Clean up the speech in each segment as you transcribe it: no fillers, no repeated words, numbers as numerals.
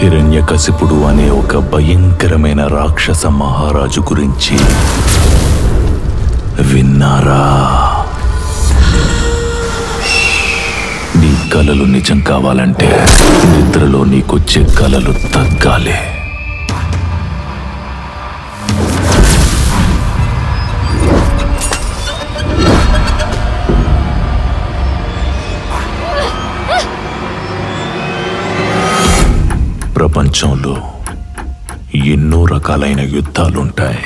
హిరణ్యకశిపుడు అనే ఒక భయంకరమైన రాక్షస మహారాజు గురించి విన్నారా? నీ కలలు నిజం కావాలంటే నిద్రలో నీకొచ్చే కలలు తగ్గాలి. ప్రపంచంలో ఎన్నో రకాలైన యుద్ధాలుంటాయి,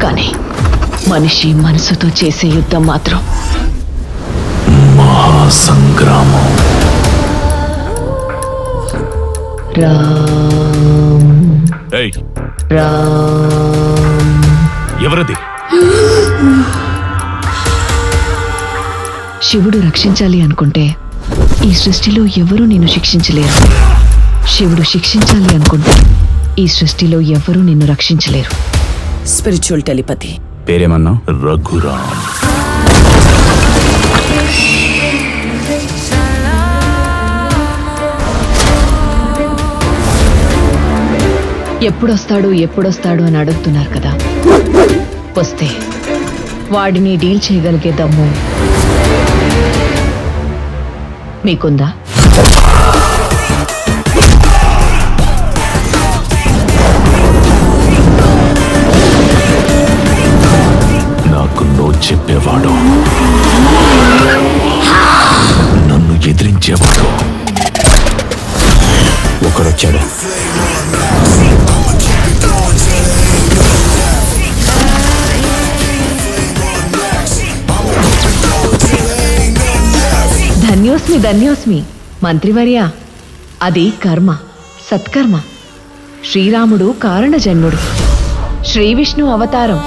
కానీ మనిషి మనసుతో చేసే యుద్ధం మాత్రం మహాసంగ్రామం. ఎవరది? శివుడు రక్షించాలి అనుకుంటే ఈ సృష్టిలో ఎవరూ నిన్ను శిక్షించలేరు. శివుడు శిక్షించాలి అనుకుంటే ఈ సృష్టిలో ఎవరూ నిన్ను రక్షించలేరు. Spiritual telepathy. పేరేమన్నా? రఘురామ్. ఎప్పుడొస్తాడు అని అడుగుతున్నారు కదా. వస్తే వాడిని డీల్ చేయగలిగే దమ్ము మీకుందా? నాకు నో చెప్పేవాడు, నన్ను ఎదిరించేవాడు ఒకడొచ్చాడు. ధన్యోస్మి మంత్రివర్య. అది కర్మ, సత్కర్మ. శ్రీరాముడు కారణజన్ముడు, శ్రీ విష్ణు అవతారం.